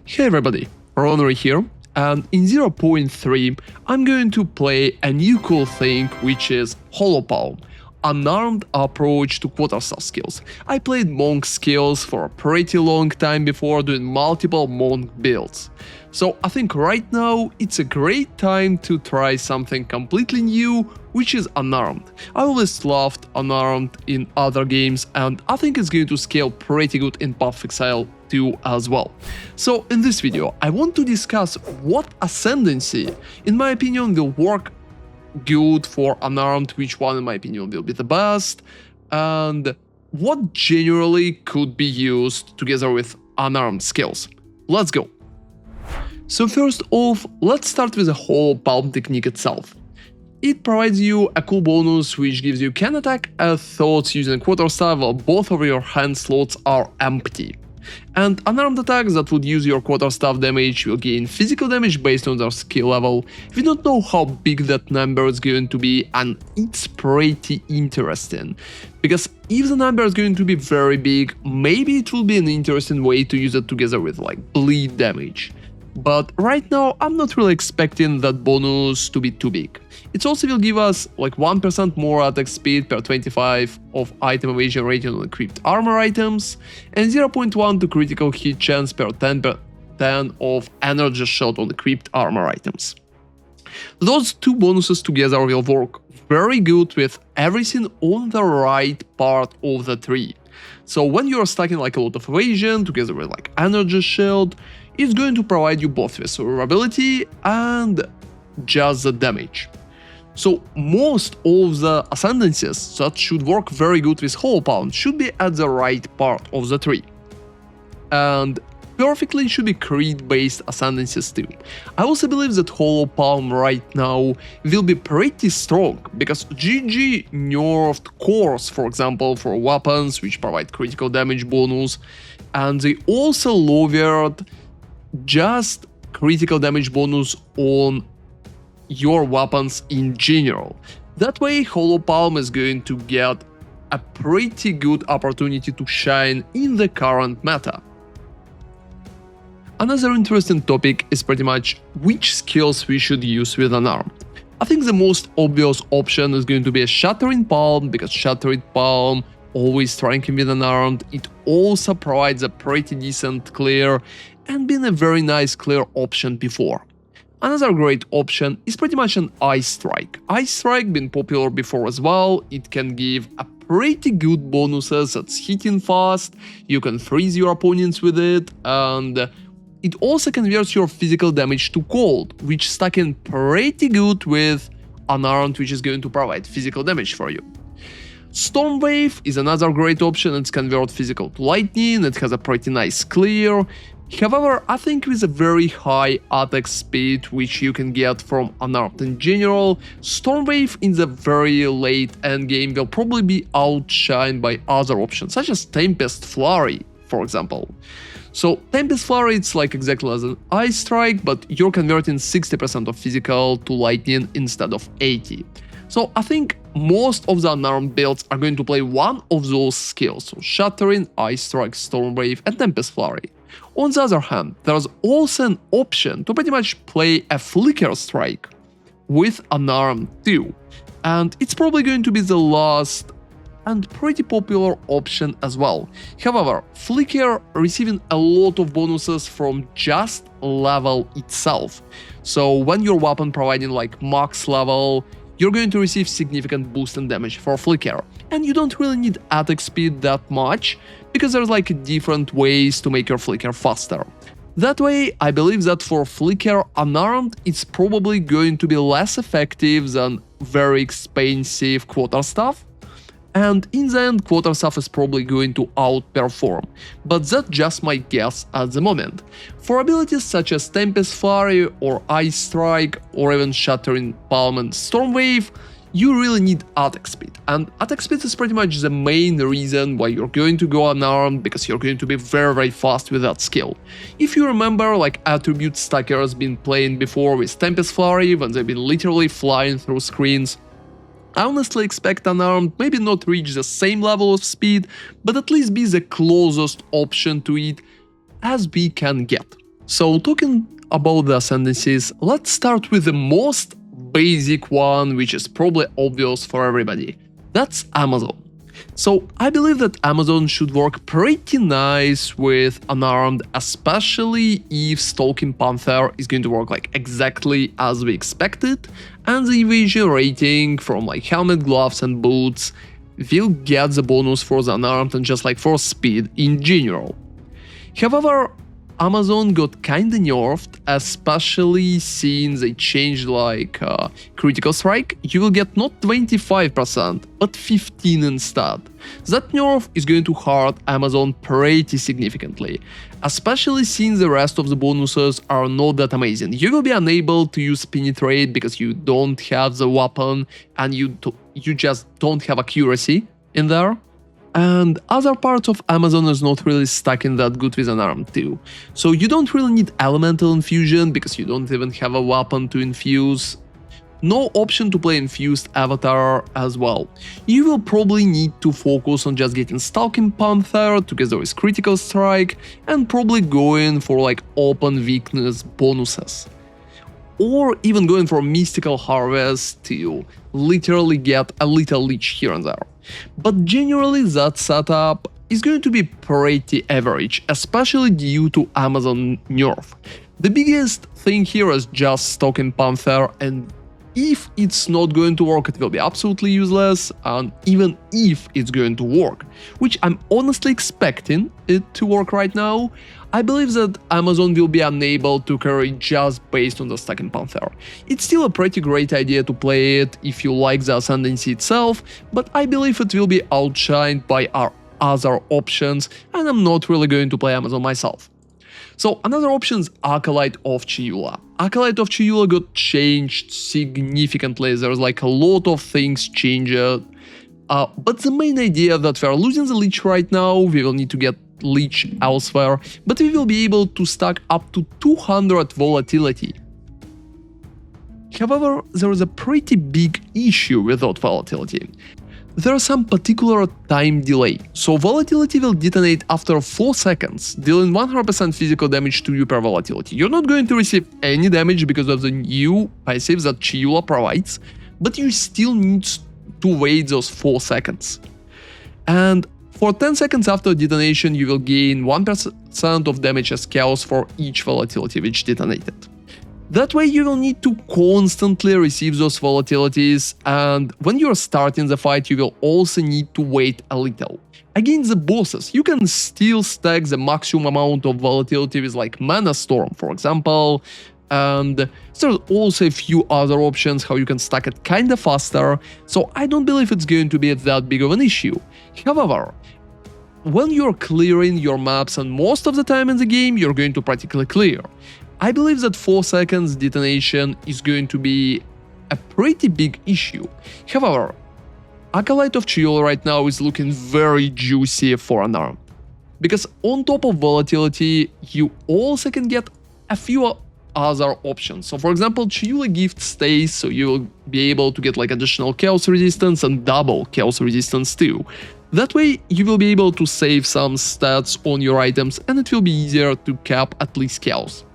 Hey everybody, ronarray here, and in 0.3 I'm going to play a new cool thing which is Hollow Palm, unarmed approach to quarterstaff skills. I played Monk skills for a pretty long time before doing multiple Monk builds. So I think right now it's a great time to try something completely new, which is Unarmed. I always loved Unarmed in other games and I think it's going to scale pretty good in Path of Exile 2 as well. So in this video I want to discuss what Ascendancy, in my opinion, will work good for Unarmed, which one in my opinion will be the best, and what generally could be used together with Unarmed skills. Let's go! So first off, let's start with the Hollow Palm technique itself. It provides you a cool bonus which gives you can attack thoughts using quarterstaff while both of your hand slots are empty. And unarmed attacks that would use your quarterstaff damage will gain physical damage based on their skill level. We don't know how big that number is going to be, and it's pretty interesting. Because if the number is going to be very big, maybe it will be an interesting way to use it together with like bleed damage. But right now I'm not really expecting that bonus to be too big. It also will give us like 1% more attack speed per 25 of item evasion rating on equipped armor items, and 0.1 to critical hit chance per 10 of energy shot on equipped armor items. Those two bonuses together will work very good with everything on the right part of the tree. So when you're stacking like a lot of evasion together with like energy shield, it's going to provide you both with survivability and just the damage. So most of the ascendancies that should work very good with Hollow Palm should be at the right part of the tree. And perfectly should be creed based ascendancies too. I also believe that Hollow Palm right now will be pretty strong, because GG nerfed cores, for example, for weapons which provide critical damage bonus, and they also lowered just critical damage bonus on your weapons in general. That way Hollow Palm is going to get a pretty good opportunity to shine in the current meta. Another interesting topic is pretty much which skills we should use with Unarmed. I think the most obvious option is going to be a Shattering Palm, because Shattering Palm always striking with Unarmed. It also provides a pretty decent clear and been a very nice clear option before. Another great option is pretty much an Ice Strike. Ice Strike been popular before as well. It can give a pretty good bonuses that's hitting fast, you can freeze your opponents with it, and it also converts your physical damage to cold, which stacking pretty good with Unarmed, which is going to provide physical damage for you. Storm Wave is another great option. It's convert physical to lightning, it has a pretty nice clear. However, I think with a very high attack speed which you can get from Unarmed in general, Storm Wave in the very late endgame will probably be outshined by other options, such as Tempest Flurry, for example. So Tempest Flurry, it's like exactly as an Ice Strike, but you're converting 60% of physical to lightning instead of 80%. So I think most of the Unarmed builds are going to play one of those skills, so Shattering, Ice Strike, Storm Wave and Tempest Flurry. On the other hand, there's also an option to pretty much play a Flicker Strike with Unarmed too, and it's probably going to be the last and pretty popular option as well. However, Flicker receiving a lot of bonuses from just level itself, so when your weapon providing like max level, you're going to receive significant boost in damage for Flicker, and you don't really need attack speed that much, because there's like different ways to make your Flicker faster. That way, I believe that for Flicker Unarmed, it's probably going to be less effective than very expensive quarterstaff, and in the end, quarterstaff is probably going to outperform, but that's just my guess at the moment. For abilities such as Tempest Flurry or Ice Strike or even Shattering Palm and Storm Wave, you really need attack speed, and attack speed is pretty much the main reason why you're going to go Unarmed, because you're going to be very fast with that skill. If you remember, like attribute stackers been playing before with Tempest Flurry when they've been literally flying through screens, I honestly expect Unarmed maybe not reach the same level of speed, but at least be the closest option to it as we can get. So talking about the ascendancies, let's start with the most basic one, which is probably obvious for everybody. That's Amazon. So I believe that Amazon should work pretty nice with Unarmed, especially if Stalking Panther is going to work like exactly as we expected, and the evasion rating from like helmet, gloves and boots will get the bonus for the Unarmed and just like for speed in general. However, Amazon got kinda nerfed, especially since they changed like critical strike. You will get not 25% but 15 instead. That nerf is going to hurt Amazon pretty significantly, especially since the rest of the bonuses are not that amazing. You will be unable to use penetrate because you don't have the weapon and you just don't have accuracy in there. And other parts of Amazon is not really stacking that good with Unarmed too. So you don't really need elemental infusion because you don't even have a weapon to infuse. No option to play infused avatar as well. You will probably need to focus on just getting Stalking Panther together with critical strike and probably going for like open weakness bonuses. Or even going for mystical harvest to literally get a little leech here and there. But generally that setup is going to be pretty average, especially due to Amazon nerf. The biggest thing here is just Stalking Panther, and if it's not going to work, it will be absolutely useless, and even if it's going to work, which I'm honestly expecting it to work right now, I believe that Amazon will be unable to carry just based on the Stalking Panther. It's still a pretty great idea to play it if you like the Ascendancy itself, but I believe it will be outshined by our other options, and I'm not really going to play Amazon myself. So another option is Acolyte of Chayula. Acolyte of Chayula got changed significantly, there's like a lot of things changed. But the main idea that we are losing the leech right now, we will need to get leech elsewhere, but we will be able to stack up to 200 volatility. However, there is a pretty big issue with that volatility. There is some particular time delay, so volatility will detonate after 4 seconds, dealing 100% physical damage to you per volatility. You're not going to receive any damage because of the new passive that Chayula provides, but you still need to wait those 4 seconds. And for 10 seconds after detonation, you will gain 1% of damage as chaos for each volatility which detonated. That way you will need to constantly receive those volatilities, and when you're starting the fight you will also need to wait a little. Against the bosses, you can still stack the maximum amount of volatility with like Mana Storm, for example, and there's also a few other options how you can stack it kinda faster, so I don't believe it's going to be that big of an issue. However, when you're clearing your maps, and most of the time in the game you're going to practically clear, I believe that 4 seconds detonation is going to be a pretty big issue. However, Acolyte of Chayula right now is looking very juicy for Unarmed, because on top of volatility, you also can get a few other options. So for example, Chayula gift stays, so you will be able to get like additional chaos resistance and double chaos resistance too. That way you will be able to save some stats on your items and it will be easier to cap at least chaos.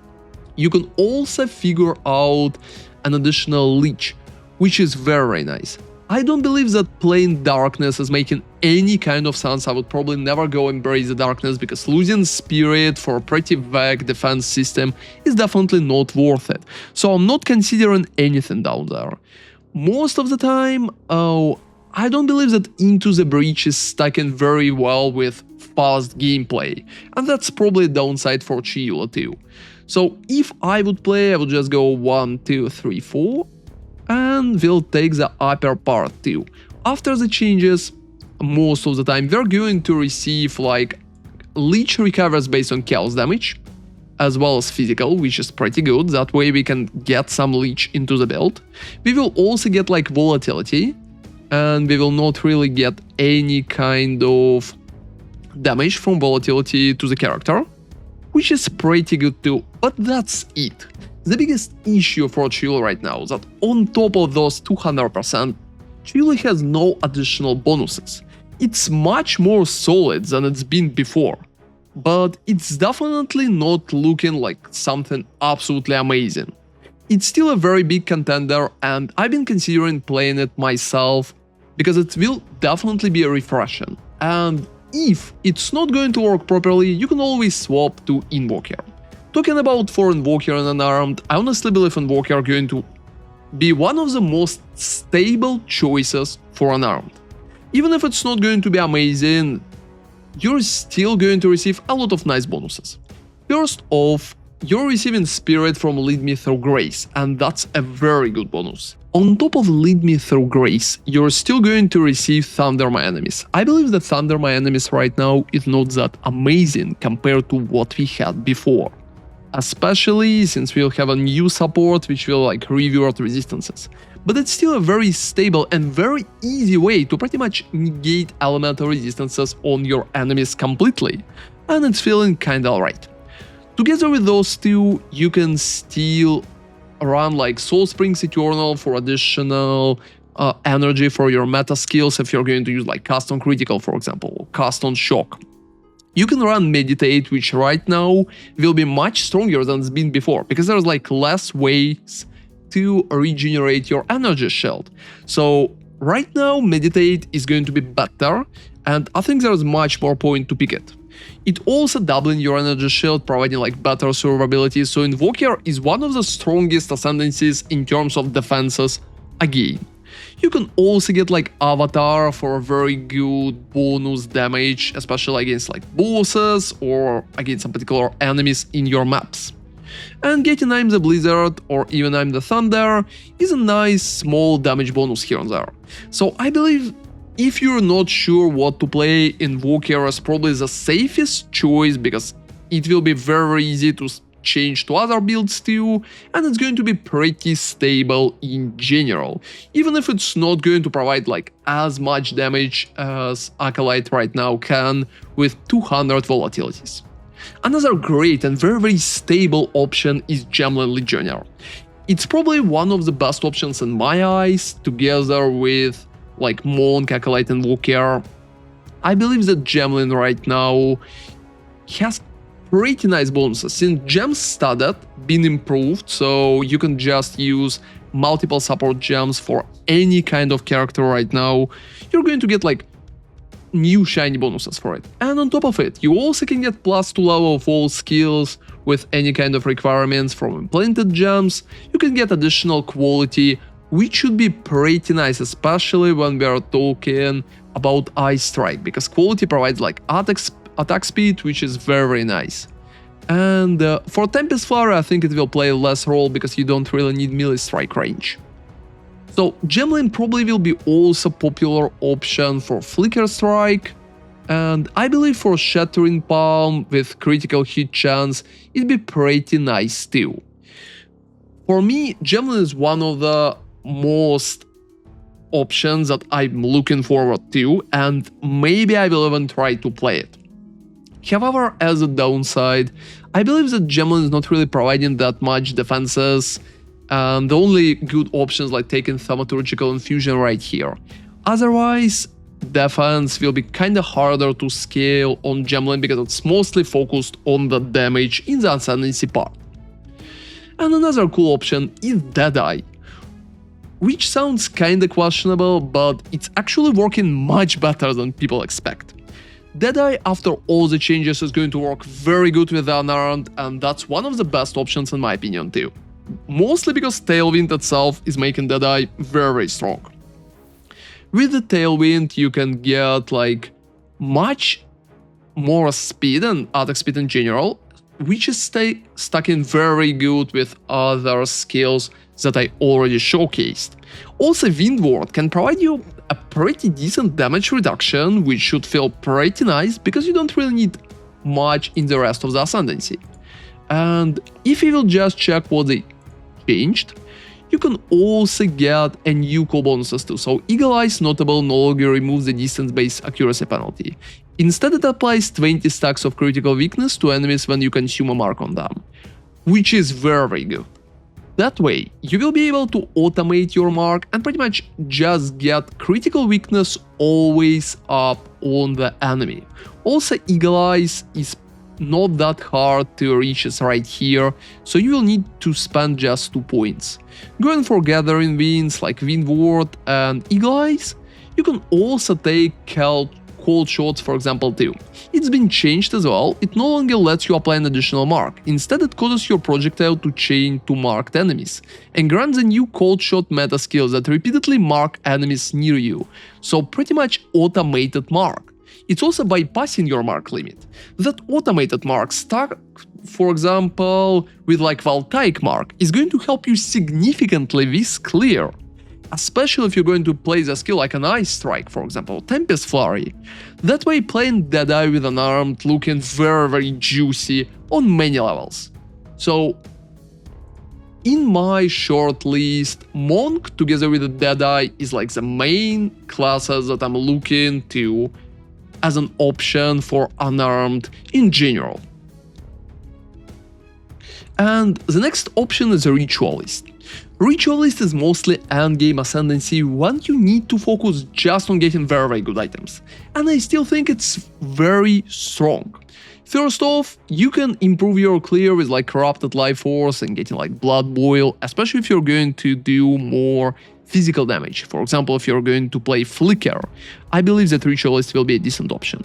You can also figure out an additional leech, which is very nice. I don't believe that playing darkness is making any kind of sense. I would probably never go embrace the darkness because losing spirit for a pretty vague defense system is definitely not worth it. So I'm not considering anything down there. Most of the time, I don't believe that Into the Breach is stacking very well with fast gameplay, and that's probably a downside for Chayula too. So if I would play, I would just go 1, 2, 3, 4, and we'll take the upper part too. After the changes, most of the time we're going to receive like leech recovers based on chaos damage, as well as physical, which is pretty good. That way we can get some leech into the build. We will also get like volatility, and we will not really get any kind of damage from volatility to the character, which is pretty good too, but that's it. The biggest issue for Chayula right now is that on top of those 200%, Chayula has no additional bonuses. It's much more solid than it's been before. but it's definitely not looking like something absolutely amazing. It's still a very big contender, and I've been considering playing it myself because it will definitely be refreshing. And if it's not going to work properly, you can always swap to Invoker. Talking about for Invoker and Unarmed, I honestly believe Invoker are going to be one of the most stable choices for Unarmed. Even if it's not going to be amazing, you're still going to receive a lot of nice bonuses. First off, you're receiving Spirit from Lead Me Through Grace, and that's a very good bonus. On top of Lead Me Through Grace, you're still going to receive Thunder My Enemies. I believe that Thunder My Enemies right now is not that amazing compared to what we had before. Especially since we'll have a new support which will like revert resistances. But it's still a very stable and very easy way to pretty much negate elemental resistances on your enemies completely. And it's feeling kinda alright. Together with those two, you can still run like Soul Springs Eternal for additional energy for your meta skills if you're going to use like Cast on Critical, for example, or Cast on Shock. You can run Meditate, which right now will be much stronger than it's been before, because there's like less ways to regenerate your energy shield. So right now Meditate is going to be better, and I think there's much more point to pick it. It also doubling your energy shield, providing like better survivability, so Invoker is one of the strongest ascendancies in terms of defenses again. You can also get like Avatar for a very good bonus damage, especially against like bosses or against some particular enemies in your maps. And getting I'm the Blizzard or even I'm the Thunder is a nice small damage bonus here and there. So I believe if you're not sure what to play, Invoker is probably the safest choice because it will be very easy to change to other builds too, and it's going to be pretty stable in general, even if it's not going to provide like as much damage as Acolyte right now can with 200 volatilities. Another great and very stable option is Gemling Legionnaire. It's probably one of the best options in my eyes, together with like Monk, Acolyte, and Invoker. I believe that Gemling right now has pretty nice bonuses, since gems studded been improved, so you can just use multiple support gems for any kind of character right now. You're going to get like new shiny bonuses for it. And on top of it, you also can get +2 level of all skills with any kind of requirements from implanted gems. You can get additional quality, which should be pretty nice, especially when we are talking about Ice Strike, because quality provides like attack speed, which is very nice. And for Tempest Flurry, I think it will play less role because you don't really need melee strike range. So Gemling probably will be also popular option for Flicker Strike, and I believe for Shattering Palm with critical hit chance, it'd be pretty nice too. For me, Gemling is one of the most options that I'm looking forward to, and maybe I will even try to play it. However, as a downside, I believe that Gemling is not really providing that much defenses, and the only good options like taking Thaumaturgical Infusion right here. Otherwise, defense will be kinda harder to scale on Gemling because it's mostly focused on the damage in the Ascendancy part. And another cool option is Deadeye, which sounds kinda questionable, but it's actually working much better than people expect. Deadeye, after all the changes, is going to work very good with the Unarmed, and that's one of the best options in my opinion too. Mostly because Tailwind itself is making Deadeye very strong. With the Tailwind, you can get like much more speed and attack speed in general, which is stacking very good with other skills that I already showcased. Also, Windward can provide you a pretty decent damage reduction, which should feel pretty nice because you don't really need much in the rest of the Ascendancy. And if you will just check what they changed, you can also get a new cool bonuses too. So Eagle Eyes Notable no longer removes the distance-based accuracy penalty. Instead, it applies 20 stacks of critical weakness to enemies when you consume a mark on them, which is very good. That way, you will be able to automate your mark and pretty much just get critical weakness always up on the enemy. Also, Eagle Eyes is not that hard to reach is right here, so you will need to spend just 2 points. Going for gathering winds like Windward and Eagle Eyes, you can also take cold shots, for example, too. It's been changed as well, it no longer lets you apply an additional mark, instead it causes your projectile to chain to marked enemies, and grants a new cold shot meta skill that repeatedly mark enemies near you, so pretty much automated mark. It's also bypassing your mark limit. That automated mark stuck, for example, with like Voltaic mark, is going to help you significantly with clear. Especially if you're going to play the skill like an Ice Strike, for example, Tempest Flurry. That way playing Deadeye with Unarmed looking very juicy on many levels. So, in my short list, Monk together with the Deadeye is like the main classes that I'm looking to as an option for Unarmed in general. And the next option is a Ritualist. Ritualist is mostly endgame ascendancy when you need to focus just on getting very good items, and I still think it's very strong. First off, you can improve your clear with like Corrupted Life Force and getting like Blood Boil, especially if you're going to do more physical damage. For example, if you're going to play Flicker, I believe that Ritualist will be a decent option.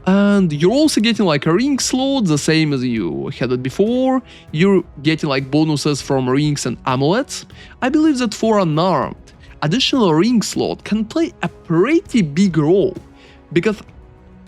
And you're also getting like a ring slot, the same as you had it before. You're getting like bonuses from rings and amulets. I believe that for Unarmed, additional ring slot can play a pretty big role, because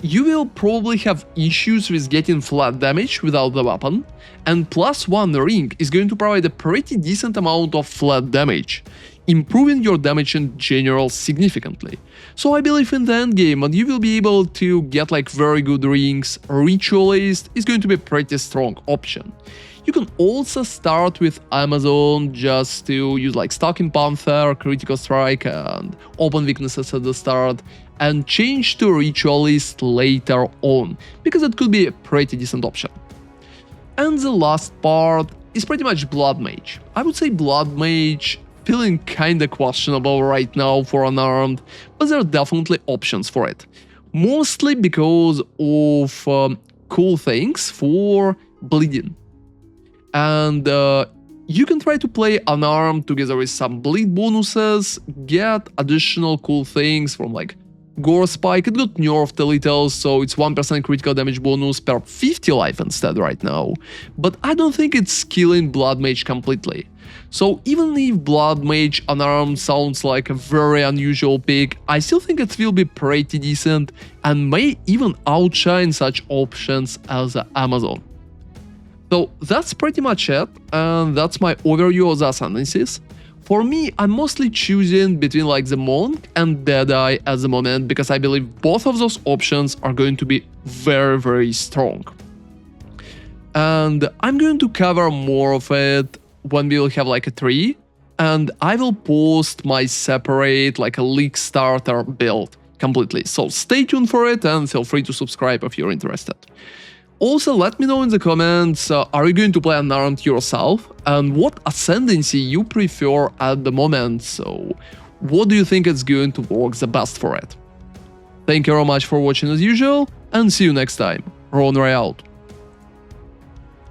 you will probably have issues with getting flat damage without the weapon, and +1 ring is going to provide a pretty decent amount of flat damage, improving your damage in general significantly. So I believe in the endgame, and you will be able to get like very good rings, Ritualist is going to be a pretty strong option. You can also start with Amazon just to use like Stalking Panther, Critical Strike and Open Weaknesses at the start, and change to Ritualist later on, because it could be a pretty decent option. And the last part is pretty much Blood Mage. I would say Blood Mage feeling kinda questionable right now for Unarmed, but there are definitely options for it. Mostly because of cool things for bleeding. And you can try to play Unarmed together with some bleed bonuses, get additional cool things from like Gore Spike. It got nerfed a little, so it's 1% critical damage bonus per 50 life instead right now. But I don't think it's killing Blood Mage completely. So even if Blood Mage Unarmed sounds like a very unusual pick, I still think it will be pretty decent and may even outshine such options as Amazon. So that's pretty much it, and that's my overview of the ascendancies. For me, I'm mostly choosing between like the Monk and Deadeye at the moment, because I believe both of those options are going to be very strong. And I'm going to cover more of it when we will have like a tree, and I will post my separate like a league starter build completely. So stay tuned for it and feel free to subscribe if you're interested. Also, let me know in the comments, are you going to play Unarmed yourself, and what ascendancy you prefer at the moment, so what do you think is going to work the best for it? Thank you very much for watching as usual, and see you next time. ronarray out.